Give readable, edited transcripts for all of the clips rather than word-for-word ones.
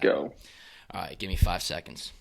Go. All right, give me 5 seconds.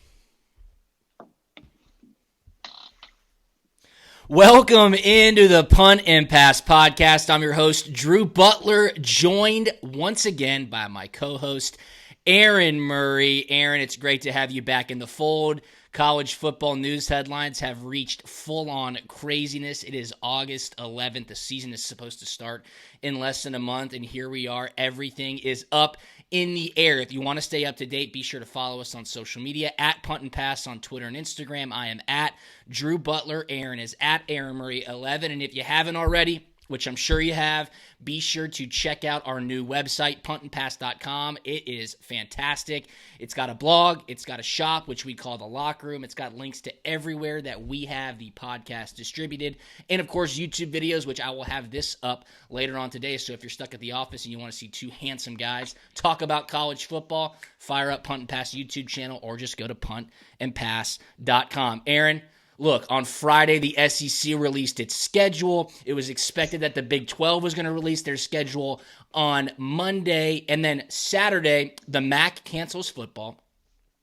Welcome into the Punt and Pass podcast. I'm your host, Drew Butler, joined once again by my co-host, Aaron Murray. Aaron, it's great to have you back in the fold. College football news headlines have reached full-on craziness. It is August 11th. The season is supposed to start in less than a month, and here we are. Everything is up in the air. If you want to stay up to date, be sure to follow us on social media at Punt and Pass on Twitter and Instagram. I am at Drew Butler. Aaron is at Aaron Murray 11. And if you haven't already, which I'm sure you have, be sure to check out our new website, puntandpass.com. It is fantastic. It's got a blog. It's got a shop, which we call the locker room. It's got links to everywhere that we have the podcast distributed. And, of course, YouTube videos, which I will have this up later on today. So if you're stuck at the office and you want to see two handsome guys talk about college football, fire up Punt and Pass YouTube channel or just go to puntandpass.com. Aaron, look, on Friday, the SEC released its schedule. It was expected that the Big 12 was going to release their schedule on Monday. And then Saturday, the MAC cancels football.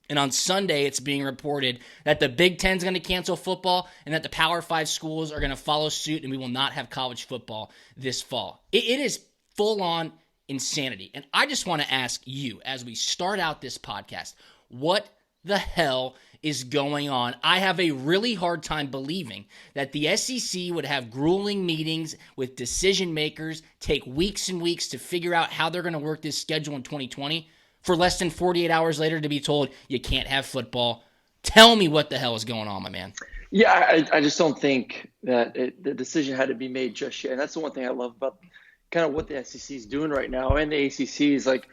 And on Sunday, it's being reported that the Big 10 is going to cancel football and that the Power 5 schools are going to follow suit and we will not have college football this fall. It is full-on insanity. And I just want to ask you, as we start out this podcast, what the hell is going on? I have a really hard time believing that the SEC would have grueling meetings with decision makers, take weeks and weeks to figure out how they're going to work this schedule in 2020, for less than 48 hours later to be told you can't have football. Tell me what the hell is going on, my man. Yeah, I just don't think that the decision had to be made just yet. And that's the one thing I love about kind of what the SEC is doing right now. And the ACC is like,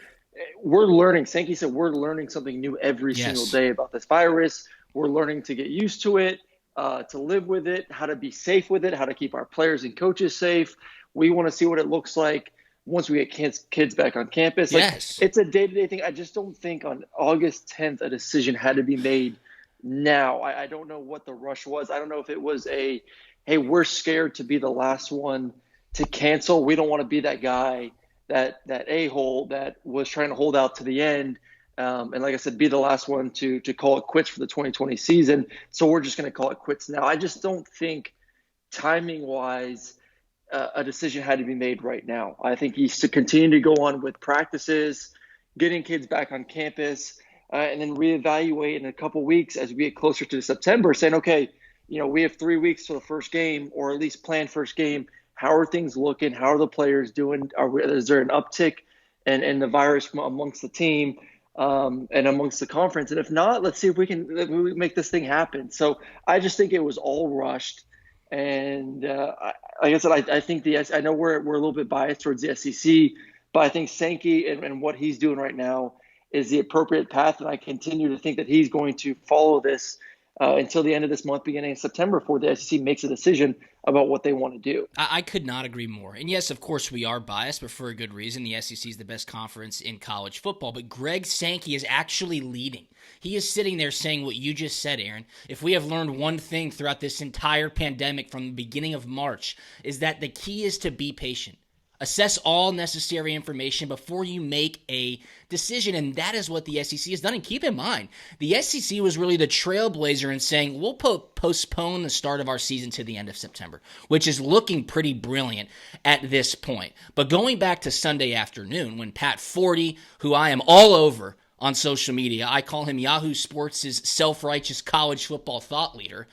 we're learning. Sankey said we're learning something new every single day about this virus. We're learning to get used to it, to live with it, how to be safe with it, how to keep our players and coaches safe. We want to see what it looks like once we get kids back on campus. Yes. Like, it's a day-to-day thing. I just don't think on August 10th a decision had to be made now. I don't know what the rush was. I don't know if it was hey, we're scared to be the last one to cancel. We don't want to be that guy, that a-hole that was trying to hold out to the end. And like I said, be the last one to call it quits for the 2020 season. So we're just going to call it quits now. I just don't think timing-wise a decision had to be made right now. I think he's to continue to go on with practices, getting kids back on campus, and then reevaluate in a couple weeks as we get closer to September, saying, okay, we have 3 weeks to the first game, or at least plan first game. How are things looking? How are the players doing? Is there an uptick in the virus amongst the team and amongst the conference? And if not, let's see if we can make this thing happen. So I just think it was all rushed. And like I said, I think I know we're a little bit biased towards the SEC, but I think Sankey and what he's doing right now is the appropriate path. And I continue to think that he's going to follow this until the end of this month, beginning of September, before the SEC makes a decision about what they want to do. I could not agree more. And yes, of course, we are biased, but for a good reason. The SEC is the best conference in college football. But Greg Sankey is actually leading. He is sitting there saying what you just said, Aaron. If we have learned one thing throughout this entire pandemic from the beginning of March, is that the key is to be patient. Assess all necessary information before you make a decision, and that is what the SEC has done. And keep in mind, the SEC was really the trailblazer in saying, we'll postpone the start of our season to the end of September, which is looking pretty brilliant at this point. But going back to Sunday afternoon, when Pat Forty, who I am all over on social media, I call him Yahoo Sports' self-righteous college football thought leader,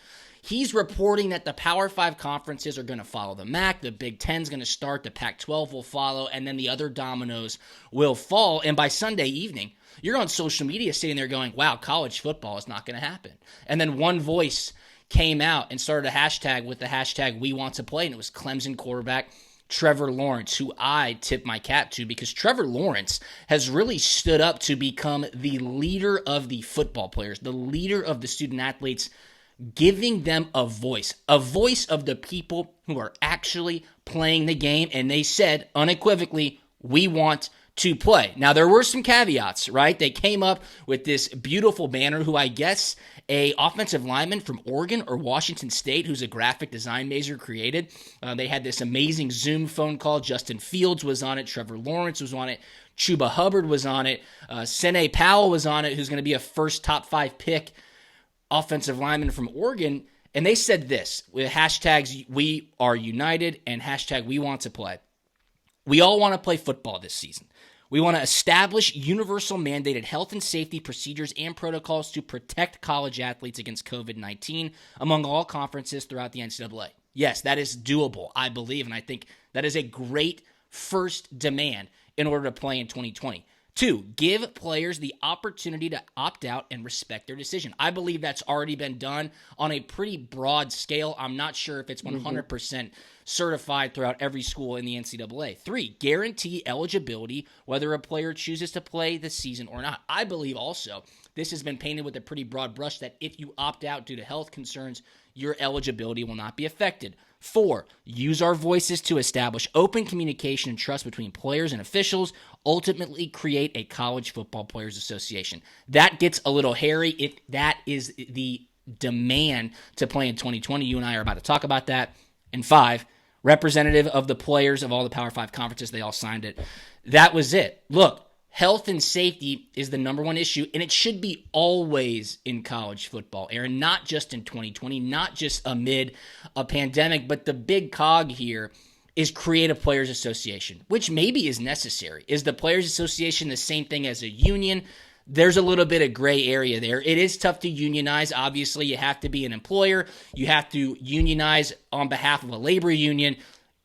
he's reporting that the Power 5 conferences are going to follow the MAC, the Big 10 is going to start, the Pac-12 will follow, and then the other dominoes will fall. And by Sunday evening, you're on social media sitting there going, wow, college football is not going to happen. And then one voice came out and started a hashtag with the hashtag We Want to Play, and it was Clemson quarterback Trevor Lawrence, who I tip my cap to because Trevor Lawrence has really stood up to become the leader of the football players, the leader of the student athletes, giving them a voice of the people who are actually playing the game. And they said unequivocally, we want to play. Now, there were some caveats, right? They came up with this beautiful banner who I guess a offensive lineman from Oregon or Washington State who's a graphic design major created. They had this amazing Zoom phone call. Justin Fields was on it. Trevor Lawrence was on it. Chuba Hubbard was on it. Sene Powell was on it, who's going to be a first top 5 pick offensive lineman from Oregon. And they said this with hashtags we are united and hashtag we want to play. We all want to play football this season. We want to establish universal mandated health and safety procedures and protocols to protect college athletes against COVID-19 among all conferences throughout the NCAA. Yes, that is doable, I believe, and I think that is a great first demand in order to play in 2020. 2, give players the opportunity to opt out and respect their decision. I believe that's already been done on a pretty broad scale. I'm not sure if it's 100% certified throughout every school in the NCAA. 3, guarantee eligibility whether a player chooses to play the season or not. I believe also this has been painted with a pretty broad brush that if you opt out due to health concerns, your eligibility will not be affected. 4, use our voices to establish open communication and trust between players and officials, ultimately create a college football players association. That gets a little hairy if that is the demand to play in 2020. You and I are about to talk about that. And 5, representative of the players of all the Power 5 conferences, they all signed it. That was it. Look, health and safety is the number one issue, and it should be always in college football, Aaron, not just in 2020, not just amid a pandemic, but the big cog here is create a players association, which maybe is necessary. Is the players association the same thing as a union? There's a little bit of gray area there. It is tough to unionize. Obviously, you have to be an employer. You have to unionize on behalf of a labor union.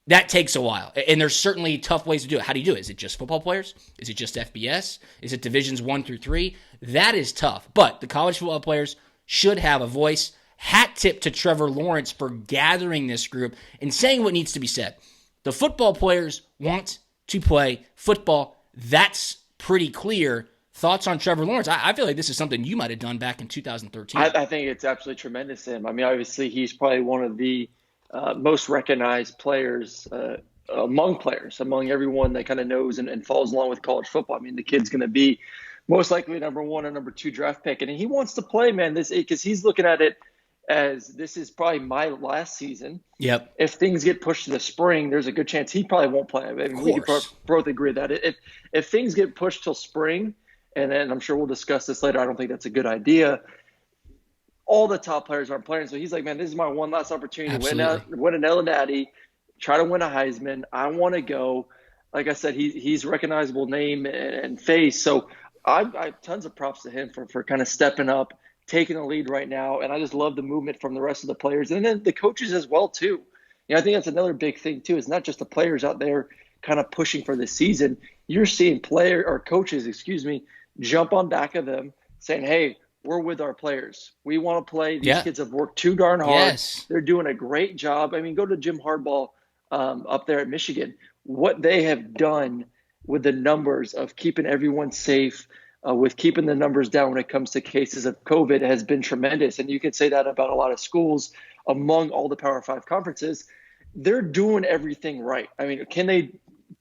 That takes a while, and there's certainly tough ways to do it. How do you do it? Is it just football players? Is it just FBS? Is it divisions 1 through 3? That is tough, but the college football players should have a voice. Hat tip to Trevor Lawrence for gathering this group and saying what needs to be said. The football players want to play football. That's pretty clear. Thoughts on Trevor Lawrence? I feel like this is something you might have done back in 2013. I think it's absolutely tremendous, Sam. I mean, obviously, he's probably one of the most recognized players among everyone that kind of knows and follows along with college football. I mean, the kid's going to be most likely number 1 or number 2 draft pick, and he wants to play, man. Because he's looking at it as this is probably my last season. Yep. If things get pushed to the spring, there's a good chance he probably won't play. I mean, we can both agree that if things get pushed till spring, and then I'm sure we'll discuss this later, I don't think that's a good idea. All the top players aren't playing. So he's like, man, this is my one last opportunity to win an Ellen Natty, try to win a Heisman. I want to go. Like I said, he's a recognizable name and face. So I have tons of props to him for kind of stepping up, taking the lead right now. And I just love the movement from the rest of the players. And then the coaches as well, too. I think that's another big thing, too. It's not just the players out there kind of pushing for the season. You're seeing coaches, jump on back of them saying, hey, we're with our players. We want to play. These kids have worked too darn hard. Yes. They're doing a great job. I mean, go to Jim Harbaugh up there at Michigan. What they have done with the numbers of keeping everyone safe, with keeping the numbers down when it comes to cases of COVID has been tremendous. And you can say that about a lot of schools among all the Power 5 conferences. They're doing everything right. I mean, can they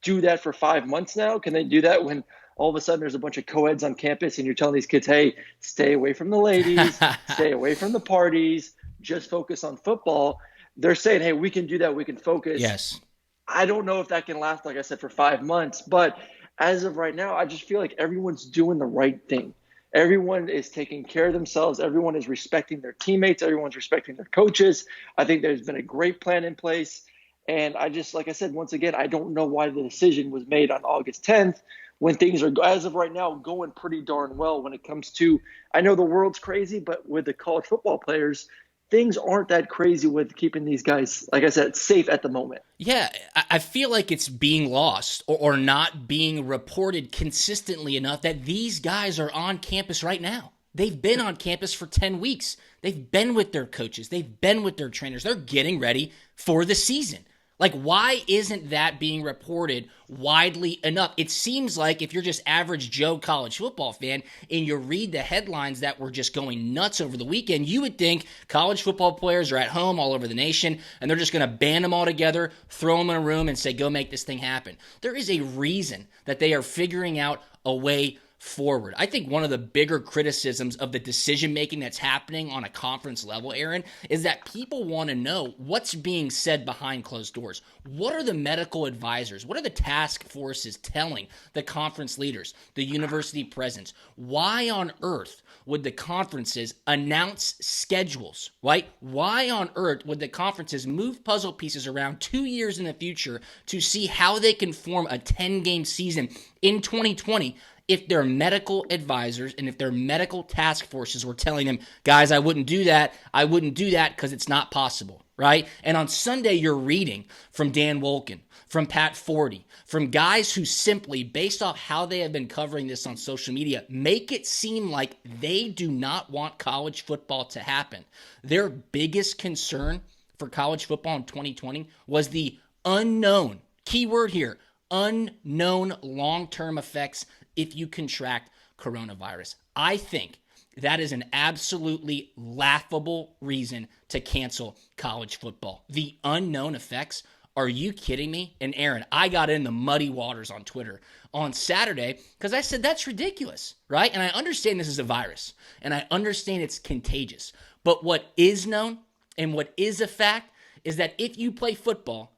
do that for 5 months now? Can they do that when all of a sudden there's a bunch of co-eds on campus and you're telling these kids, hey, stay away from the ladies, stay away from the parties, just focus on football? They're saying, hey, we can do that. We can focus. Yes. I don't know if that can last, like I said, for 5 months. But as of right now, I just feel like everyone's doing the right thing. Everyone is taking care of themselves. Everyone is respecting their teammates. Everyone's respecting their coaches. I think there's been a great plan in place. And I just, like I said, once again, I don't know why the decision was made on August 10th when things are, as of right now, going pretty darn well when it comes to, I know the world's crazy, but with the college football players, things aren't that crazy with keeping these guys, like I said, safe at the moment. Yeah, I feel like it's being lost or not being reported consistently enough that these guys are on campus right now. They've been on campus for 10 weeks. They've been with their coaches. They've been with their trainers. They're getting ready for the season. Like, why isn't that being reported widely enough? It seems like if you're just average Joe college football fan and you read the headlines that were just going nuts over the weekend, you would think college football players are at home all over the nation and they're just going to band them all together, throw them in a room and say, go make this thing happen. There is a reason that they are figuring out a way forward. I think one of the bigger criticisms of the decision making that's happening on a conference level, Aaron, is that people want to know what's being said behind closed doors. What are the medical advisors? What are the task forces telling the conference leaders, the university presidents? Why on earth would the conferences announce schedules, right? Why on earth would the conferences move puzzle pieces around 2 years in the future to see how they can form a 10-game season in 2020 if their medical advisors and if their medical task forces were telling them, guys, I wouldn't do that because it's not possible, right? And on Sunday, you're reading from Dan Wolken, from Pat Forty, from guys who simply, based off how they have been covering this on social media, make it seem like they do not want college football to happen. Their biggest concern for college football in 2020 was the unknown, keyword here, unknown long-term effects if you contract coronavirus. I think that is an absolutely laughable reason to cancel college football. The unknown effects. Are you kidding me? And Aaron, I got in the muddy waters on Twitter on Saturday because I said that's ridiculous, right? And I understand this is a virus, and I understand it's contagious. But what is known and what is a fact is that if you play football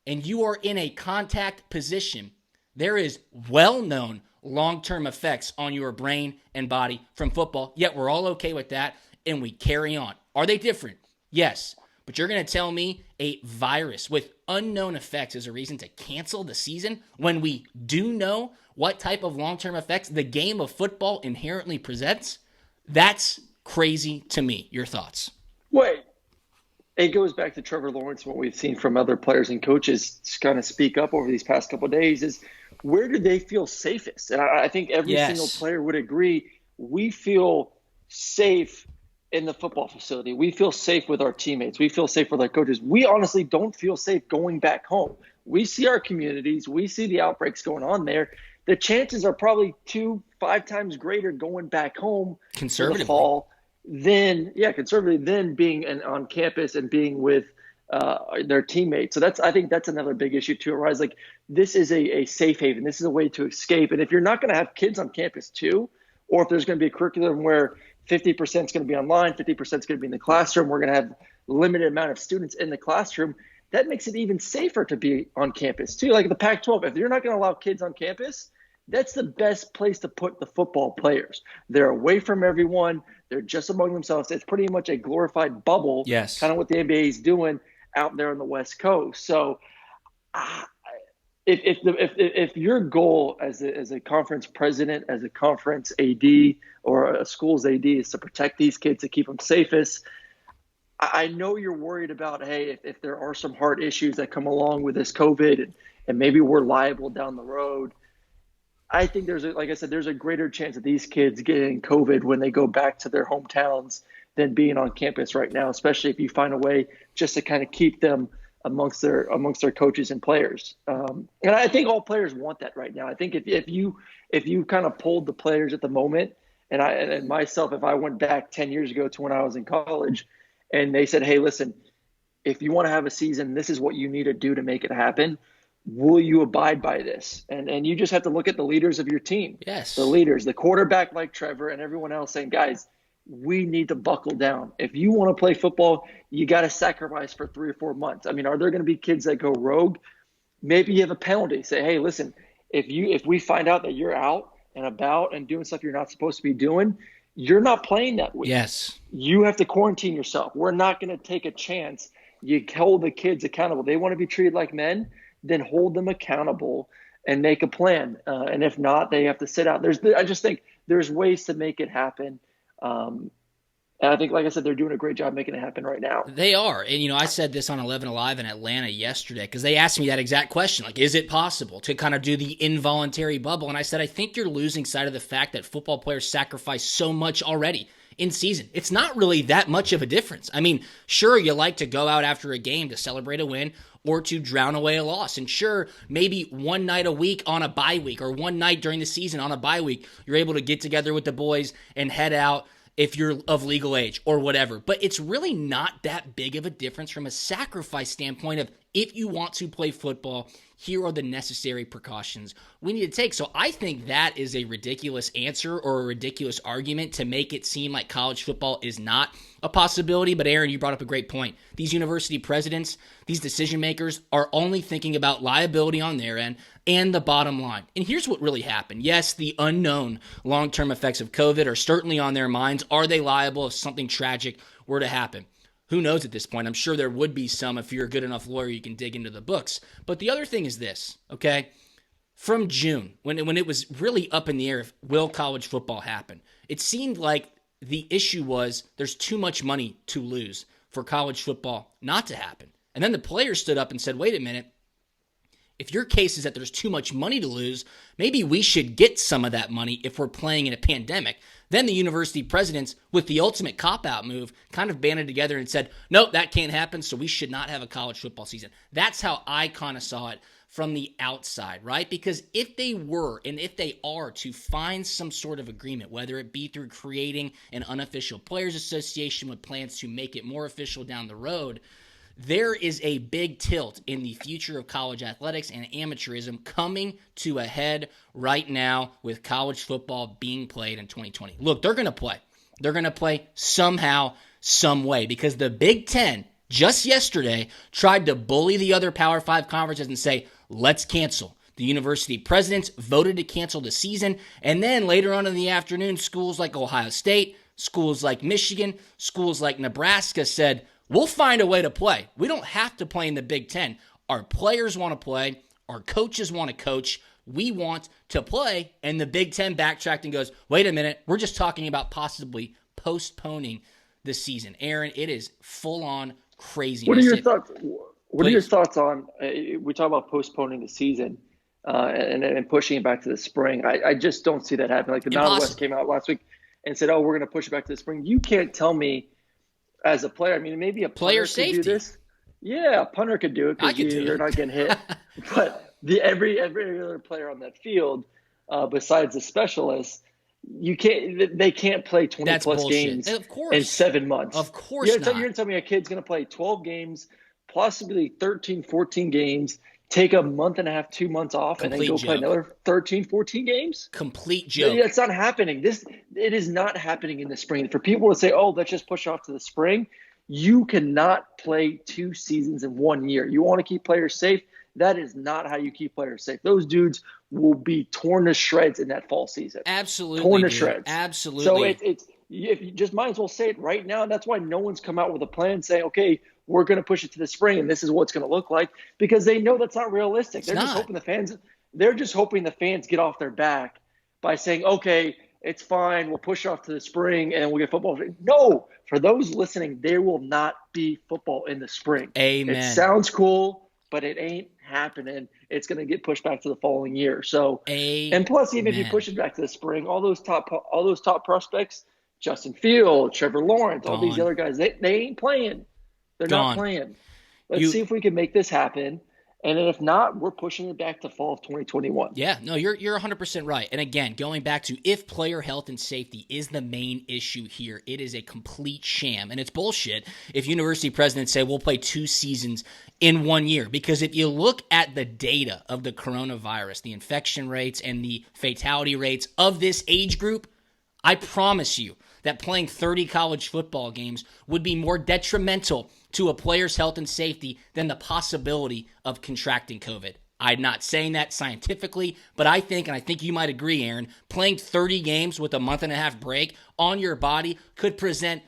and you are in a contact position, there is well-known long-term effects on your brain and body from football, yet we're all okay with that, and we carry on. Are they different? Yes. But you're going to tell me a virus with unknown effects is a reason to cancel the season when we do know what type of long-term effects the game of football inherently presents? That's crazy to me. Your thoughts? Wait. It goes back to Trevor Lawrence, what we've seen from other players and coaches kind of speak up over these past couple of days is where do they feel safest? And I think every single player would agree we feel safe in the football facility. We feel safe with our teammates. We feel safe with our coaches. We honestly don't feel safe going back home. We see our communities. We see the outbreaks going on there. The chances are probably 2-5 times greater going back home in the fall conservatively than being on campus and being with their teammates. So I think that's another big issue too. Arise like this is a safe haven. This is a way to escape. And if you're not going to have kids on campus too, or if there's going to be a curriculum where 50% is going to be online, 50% is going to be in the classroom, we're going to have limited amount of students in the classroom, that makes it even safer to be on campus too. Like the Pac-12, if you're not going to allow kids on campus, that's the best place to put the football players. They're away from everyone. They're just among themselves. It's pretty much a glorified bubble, yes, kind of what the NBA is doing out there on the West Coast. So if your goal as a conference president, as a conference AD or a school's AD is to protect these kids, to keep them safest, I know you're worried about, hey, if there are some hard issues that come along with this COVID and maybe we're liable down the road. I think like I said, there's a greater chance of these kids getting COVID when they go back to their hometowns than being on campus right now, especially if you find a way just to kind of keep them amongst their coaches and players. And I think all players want that right now. I think if you kind of polled the players at the moment, and myself, if I went back 10 years ago to when I was in college and they said, hey, listen, if you want to have a season, this is what you need to do to make it happen. Will you abide by this? And you just have to look at the leaders of your team. Yes. The leaders, the quarterback like Trevor and everyone else saying, guys, we need to buckle down. If you want to play football, you got to sacrifice for 3 or 4 months. I mean, are there going to be kids that go rogue? Maybe you have a penalty. Say, hey, listen, if we find out that you're out and about and doing stuff you're not supposed to be doing, you're not playing that week. Yes. You have to quarantine yourself. We're not going to take a chance. You hold the kids accountable. They want to be treated like men, then hold them accountable and make a plan. And if not, they have to sit out. I just think there's ways to make it happen. And I think, like I said, they're doing a great job making it happen right now. They are. And, I said this on 11 Alive in Atlanta yesterday because they asked me that exact question. Like, is it possible to kind of do the involuntary bubble? And I said, I think you're losing sight of the fact that football players sacrifice so much already in season. It's not really that much of a difference. I mean, sure, you like to go out after a game to celebrate a win or to drown away a loss. And sure, maybe one night a week on a bye week or one night during the season on a bye week, you're able to get together with the boys and head out if you're of legal age or whatever. But it's really not that big of a difference from a sacrifice standpoint of if you want to play football, here are the necessary precautions we need to take. So I think that is a ridiculous answer or a ridiculous argument to make it seem like college football is not a possibility. But Aaron, you brought up a great point. These university presidents, these decision makers are only thinking about liability on their end and the bottom line. And here's what really happened. Yes, the unknown long-term effects of COVID are certainly on their minds. Are they liable if something tragic were to happen? Who knows at this point? I'm sure there would be some. If you're a good enough lawyer, you can dig into the books. But the other thing is this, okay? From June, when it was really up in the air if will college football happen, it seemed like the issue was there's too much money to lose for college football not to happen. And then the players stood up and said, wait a minute, if your case is that there's too much money to lose, maybe we should get some of that money if we're playing in a pandemic. Then the university presidents, with the ultimate cop-out move, kind of banded together and said, nope, that can't happen, so we should not have a college football season. That's how I kind of saw it from the outside, right? Because if they were, and if they are, to find some sort of agreement, whether it be through creating an unofficial players association with plans to make it more official down the road, there is a big tilt in the future of college athletics and amateurism coming to a head right now with college football being played in 2020. Look, they're going to play. They're going to play somehow, some way, because the Big Ten just yesterday tried to bully the other Power 5 conferences and say, let's cancel. The university presidents voted to cancel the season, and then later on in the afternoon, schools like Ohio State, schools like Michigan, schools like Nebraska said, we'll find a way to play. We don't have to play in the Big Ten. Our players want to play. Our coaches want to coach. We want to play. And the Big Ten backtracked and goes, wait a minute, we're just talking about possibly postponing the season. Aaron, it is full-on craziness. What are your thoughts? What are your thoughts on, we talk about postponing the season and pushing it back to the spring. I just don't see that happening. Like the Mountain West came out last week and said, oh, we're going to push it back to the spring. You can't tell me as a player, I mean, maybe a player punter safety. Could do this. Yeah, a punter could do it because you're not getting hit. But every other player on that field, besides the specialists, they can't play 20 plus games in 7 months. Of course not. You're going to tell me a kid's going to play 12 games, possibly 13, 14 games, take a month and a half, 2 months off, and then go play another 13, 14 games? Complete joke. It's not happening. It is not happening in the spring. For people to say, oh, let's just push off to the spring, you cannot play 2 seasons in 1 year. You want to keep players safe? That is not how you keep players safe. Those dudes will be torn to shreds in that fall season. Absolutely. Torn to shreds. Absolutely. So if you just might as well say it right now. That's why no one's come out with a plan saying, okay, we're going to push it to the spring, and this is what it's going to look like, because they know that's not realistic. They're just hoping the fans get off their back by saying, okay, it's fine, we'll push off to the spring, and we'll get football. No, for those listening, there will not be football in the spring. Amen. It sounds cool, but it ain't happening. It's going to get pushed back to the following year. So, Amen. And plus, even if you push it back to the spring, all those top prospects, Justin Fields, Trevor Lawrence, all these other guys, they ain't playing. They're not playing. Let's see if we can make this happen. And if not, we're pushing it back to fall of 2021. Yeah, no, you're 100% right. And again, going back to if player health and safety is the main issue here, it is a complete sham. And it's bullshit if university presidents say we'll play 2 seasons in 1 year. Because if you look at the data of the coronavirus, the infection rates and the fatality rates of this age group, I promise you that playing 30 college football games would be more detrimental to a player's health and safety than the possibility of contracting COVID. I'm not saying that scientifically, but I think, and I think you might agree, Aaron, playing 30 games with a month and a half break on your body could present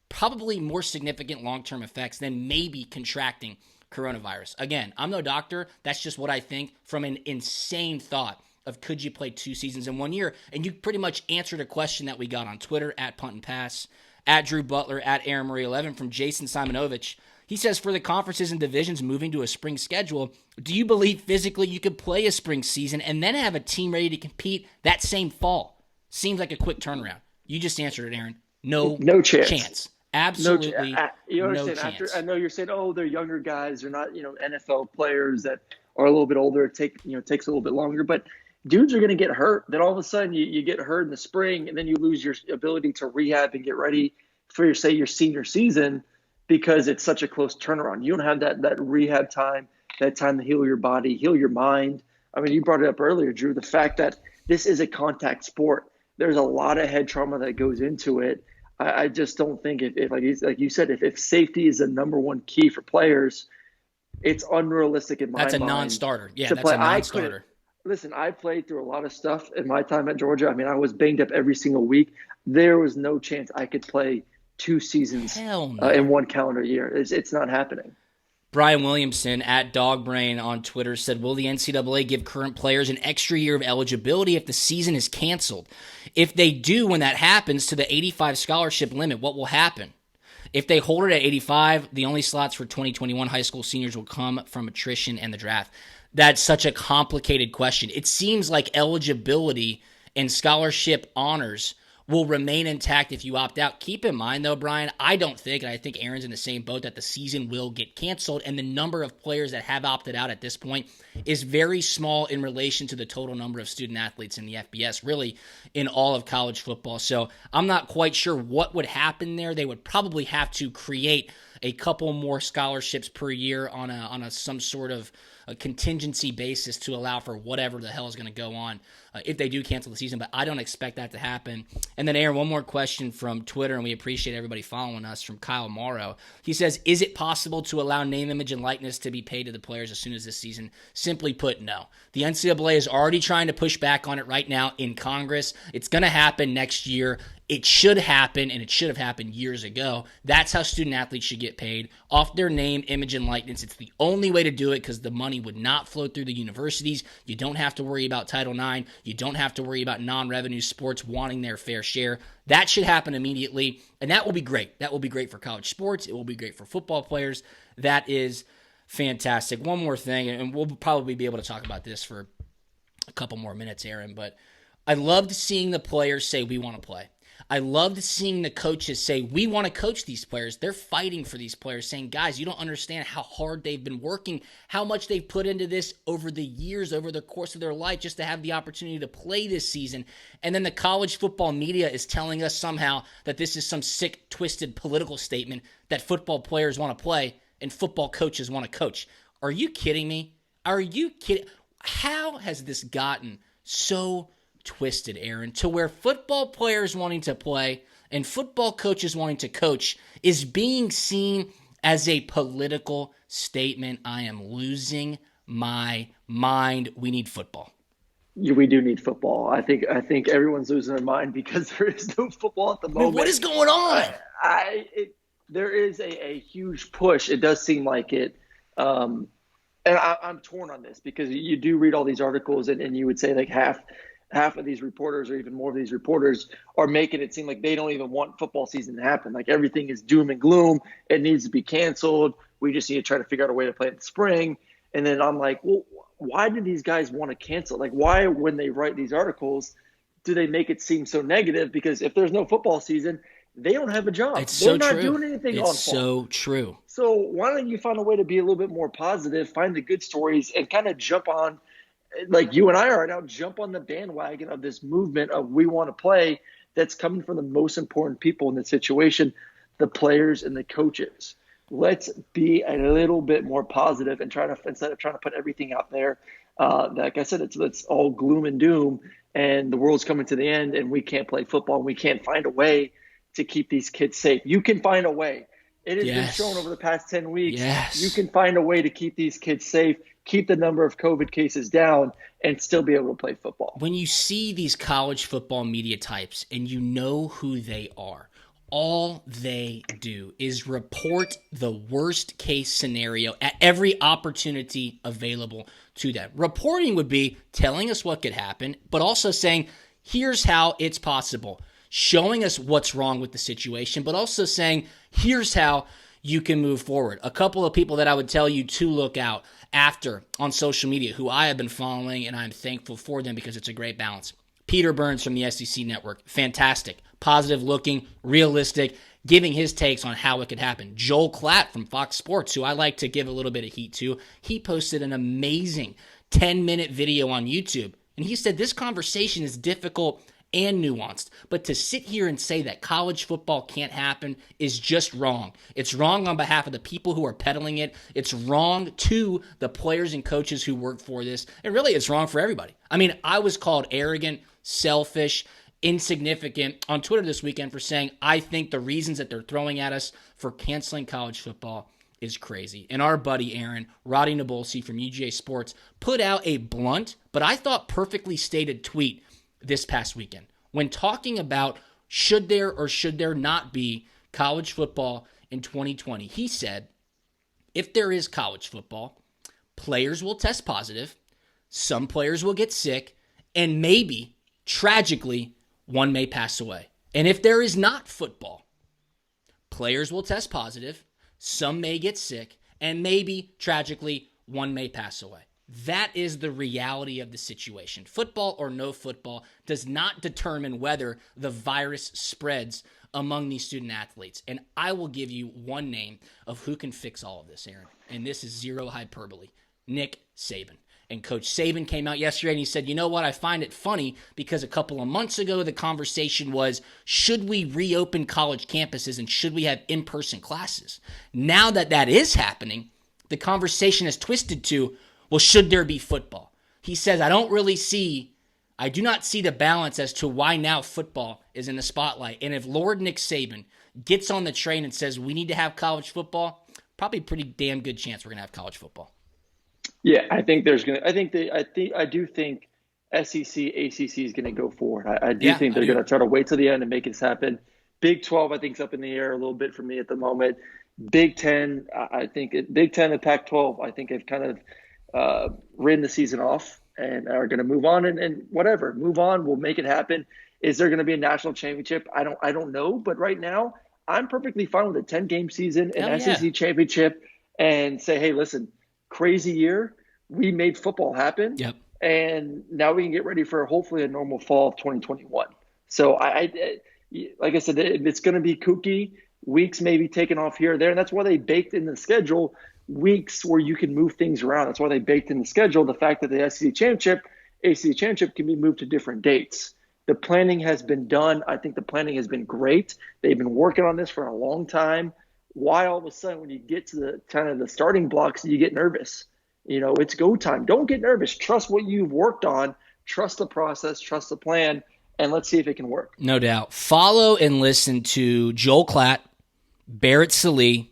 probably more significant long-term effects than maybe contracting coronavirus. Again, I'm no doctor. That's just what I think from an insane thought of could you play 2 seasons in 1 year? And you pretty much answered a question that we got on Twitter at Punt and Pass, at Drew Butler, at Aaron Murray 11 from Jason Simonovich. He says, for the conferences and divisions moving to a spring schedule, do you believe physically you could play a spring season and then have a team ready to compete that same fall? Seems like a quick turnaround. You just answered it, Aaron. No chance. Absolutely no chance. I know you're saying, oh, they're younger guys. They're not, NFL players that are a little bit older. It takes a little bit longer. But dudes are going to get hurt. Then all of a sudden you get hurt in the spring, and then you lose your ability to rehab and get ready for your senior season. because it's such a close turnaround. You don't have that rehab time, that time to heal your body, heal your mind. I mean, you brought it up earlier, Drew, the fact that this is a contact sport. There's a lot of head trauma that goes into it. I just don't think if like you said, if safety is the number one key for players, it's unrealistic in my mind. That's a non-starter. Yeah, To that's play. a non-starter. Listen, I played through a lot of stuff in my time at Georgia. I mean, I was banged up every single week. There was no chance I could play 2 seasons Hell no. in one calendar year. It's not happening. Brian Williamson at Dogbrain on Twitter said, will the NCAA give current players an extra year of eligibility if the season is canceled? If they do, when that happens to the 85 scholarship limit, what will happen? If they hold it at 85, the only slots for 2021 high school seniors will come from attrition and the draft. That's such a complicated question. It seems like eligibility and scholarship honors will remain intact if you opt out. Keep in mind, though, Brian, I don't think, and I think Aaron's in the same boat, that the season will get canceled, and the number of players that have opted out at this point is very small in relation to the total number of student athletes in the FBS, really in all of college football. So I'm not quite sure what would happen there. They would probably have to create a couple more scholarships per year on a some sort of a contingency basis to allow for whatever the hell is going to go on if they do cancel the season, but I don't expect that to happen. And then, Aaron, one more question from Twitter, and we appreciate everybody following us, from Kyle Morrow. He says, is it possible to allow name, image, and likeness to be paid to the players as soon as this season? Simply put, no. The NCAA is already trying to push back on it right now in Congress. It's going to happen next year. It should happen, and it should have happened years ago. That's how student athletes should get paid, off their name, image, and likeness. It's the only way to do it because the money would not flow through the universities. You don't have to worry about Title IX. You don't have to worry about non-revenue sports wanting their fair share. That should happen immediately, and that will be great. That will be great for college sports. It will be great for football players. That is fantastic. One more thing, and we'll probably be able to talk about this for a couple more minutes, Aaron, but I loved seeing the players say, we want to play. I loved seeing the coaches say, we want to coach these players. They're fighting for these players, saying, guys, you don't understand how hard they've been working, how much they've put into this over the years, over the course of their life, just to have the opportunity to play this season. And then the college football media is telling us somehow that this is some sick, twisted political statement that football players want to play and football coaches want to coach. Are you kidding me? Are you kidding? How has this gotten so twisted, Aaron, to where football players wanting to play and football coaches wanting to coach is being seen as a political statement? I am losing my mind. We need football. Yeah, we do need football. I think everyone's losing their mind because there is no football at the moment. What is going on? There is a huge push. It does seem like it. And I'm torn on this because you do read all these articles and you would say like half of these reporters, or even more of these reporters, are making it seem like they don't even want football season to happen. Like everything is doom and gloom. It needs to be canceled. We just need to try to figure out a way to play in the spring. And then I'm like, well, why do these guys want to cancel? Like, why, when they write these articles, do they make it seem so negative? Because if there's no football season, they don't have a job. They're not doing anything on fall. It's so true. So why don't you find a way to be a little bit more positive, find the good stories, and kind of jump on, like you and I are now, jump on the bandwagon of this movement of we want to play that's coming from the most important people in the situation, the players and the coaches. Let's be a little bit more positive and instead of trying to put everything out there. Like I said, it's all gloom and doom and the world's coming to the end and we can't play football and we can't find a way to keep these kids safe. You can find a way. It has been shown over the past 10 weeks. Yes. You can find a way to keep these kids safe, keep the number of COVID cases down, and still be able to play football. When you see these college football media types and you know who they are, all they do is report the worst case scenario at every opportunity available to them. Reporting would be telling us what could happen, but also saying, here's how it's possible. Showing us what's wrong with the situation, but also saying, here's how you can move forward. A couple of people that I would tell you to look out after on social media, who I have been following, and I'm thankful for them because it's a great balance. Peter Burns from the SEC Network, fantastic, positive looking, realistic, giving his takes on how it could happen. Joel Klatt from Fox Sports, who I like to give a little bit of heat to, he posted an amazing 10-minute video on YouTube, and he said this conversation is difficult and nuanced. But to sit here and say that college football can't happen is just wrong. It's wrong on behalf of the people who are peddling it. It's wrong to the players and coaches who work for this. And really, it's wrong for everybody. I mean, I was called arrogant, selfish, insignificant on Twitter this weekend for saying I think the reasons that they're throwing at us for canceling college football is crazy. And our buddy Aaron, Roddy Nabolsi from UGA Sports, put out a blunt, but I thought perfectly stated tweet this past weekend when talking about should there or should there not be college football in 2020. He said, if there is college football, players will test positive, some players will get sick, and maybe, tragically, one may pass away. And if there is not football, players will test positive, some may get sick, and maybe, tragically, one may pass away. That is the reality of the situation. Football or no football does not determine whether the virus spreads among these student athletes. And I will give you one name of who can fix all of this, Aaron. And this is zero hyperbole. Nick Saban. And Coach Saban came out yesterday and he said, you know what, I find it funny because a couple of months ago the conversation was, should we reopen college campuses and should we have in-person classes? Now that that is happening, the conversation has twisted to, well, should there be football? He says, I do not see the balance as to why now football is in the spotlight. And if Lord Nick Saban gets on the train and says we need to have college football, probably a pretty damn good chance we're going to have college football. Yeah, I think I do think SEC, ACC is going to go for it. I do think they're going to try to wait till the end and make this happen. Big 12, I think, is up in the air a little bit for me at the moment. Big 10, Big 10 and Pac-12, I think have kind of ridden the season off and are going to move on and whatever. Move on, we'll make it happen. Is there going to be a national championship? I don't know, but right now I'm perfectly fine with a 10-game season, an SEC championship, and say, hey, listen, crazy year. We made football happen. Yep. And now we can get ready for hopefully a normal fall of 2021. So I like I said, it's going to be kooky. Weeks maybe taken off here or there. And that's why they baked in the schedule weeks where you can move things around. That's why they baked in the schedule the fact that the SEC championship, ACC championship can be moved to different dates. The planning has been done. I think the planning has been great. They've been working on this for a long time. Why all of a sudden when you get to the kind of the starting blocks, you get nervous? You know, it's go time. Don't get nervous. Trust what you've worked on. Trust the process. Trust the plan. And let's see if it can work. No doubt. Follow and listen to Joel Klatt, Barrett Salee,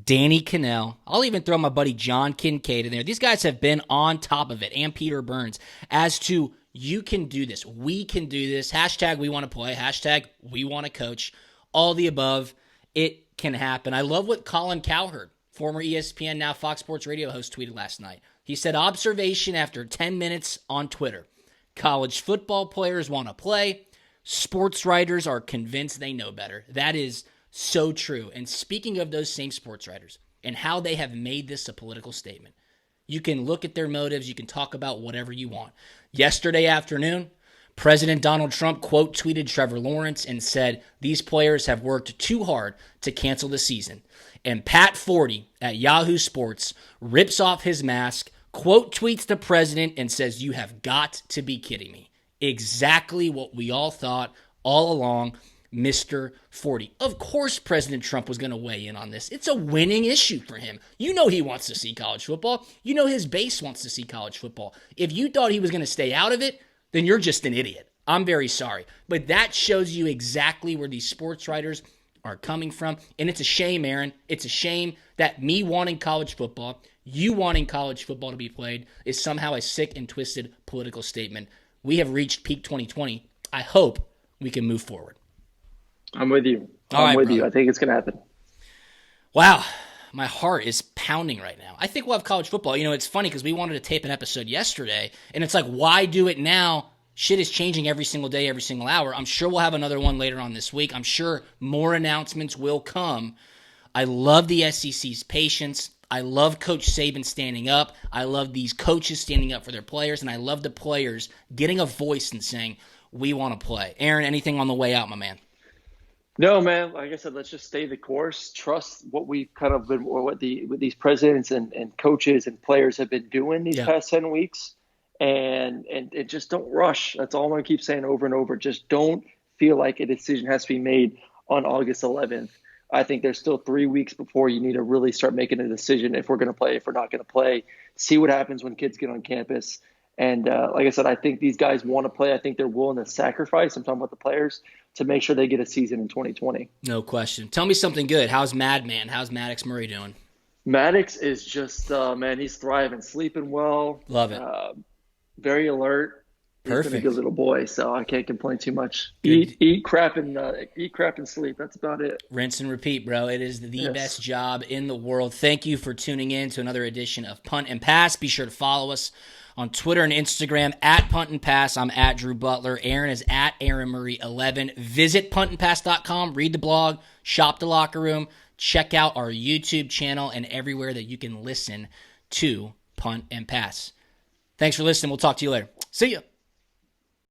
Danny Cannell. I'll even throw my buddy John Kincaid in there. These guys have been on top of it, and Peter Burns, as to you can do this. We can do this. Hashtag we want to play. Hashtag we want to coach. All the above. It can happen. I love what Colin Cowherd, former ESPN, now Fox Sports Radio host, tweeted last night. He said, observation after 10 minutes on Twitter. College football players want to play. Sports writers are convinced they know better. That is so true. And speaking of those same sports writers and how they have made this a political statement, you can look at their motives. You can talk about whatever you want. Yesterday afternoon, President Donald Trump quote tweeted Trevor Lawrence and said, these players have worked too hard to cancel the season. And Pat Forty at Yahoo Sports rips off his mask, quote tweets the president and says, you have got to be kidding me. Exactly what we all thought all along, Mr. Forty. Of course President Trump was going to weigh in on this. It's a winning issue for him. You know he wants to see college football. You know his base wants to see college football. If you thought he was going to stay out of it, then you're just an idiot. I'm very sorry. But that shows you exactly where these sports writers are coming from. And it's a shame, Aaron. It's a shame that me wanting college football, you wanting college football to be played, is somehow a sick and twisted political statement. We have reached peak 2020. I hope we can move forward. I'm with you. I'm with you. I think it's going to happen. Wow. My heart is pounding right now. I think we'll have college football. You know, it's funny because we wanted to tape an episode yesterday, and it's like, why do it now? Shit is changing every single day, every single hour. I'm sure we'll have another one later on this week. I'm sure more announcements will come. I love the SEC's patience. I love Coach Saban standing up. I love these coaches standing up for their players, and I love the players getting a voice and saying, we want to play. Aaron, anything on the way out, my man? No, man. Like I said, let's just stay the course. Trust what we've kind of been, what these presidents and coaches and players have been doing these past 10 weeks, and it just don't rush. That's all I'm gonna keep saying over and over. Just don't feel like a decision has to be made on August 11th. I think there's still 3 weeks before you need to really start making a decision if we're going to play, if we're not going to play. See what happens when kids get on campus. And like I said, I think these guys want to play. I think they're willing to sacrifice. I'm talking about the players to make sure they get a season in 2020. No question. Tell me something good. How's Madman? How's Maddox Murray doing? Maddox is just, man, he's thriving, sleeping well, Love it. very alert. He's been a Perfect. good little boy, so I can't complain too much. Good. Eat crap and sleep. That's about it. Rinse and repeat, bro. It is the Yes. best job in the world. Thank you for tuning in to another edition of Punt and Pass. Be sure to follow us on Twitter and Instagram at Punt and Pass. I'm at Drew Butler. Aaron is at Aaron Murray 11. Visit puntandpass.com. Read the blog. Shop the locker room. Check out our YouTube channel and everywhere that you can listen to Punt and Pass. Thanks for listening. We'll talk to you later. See ya.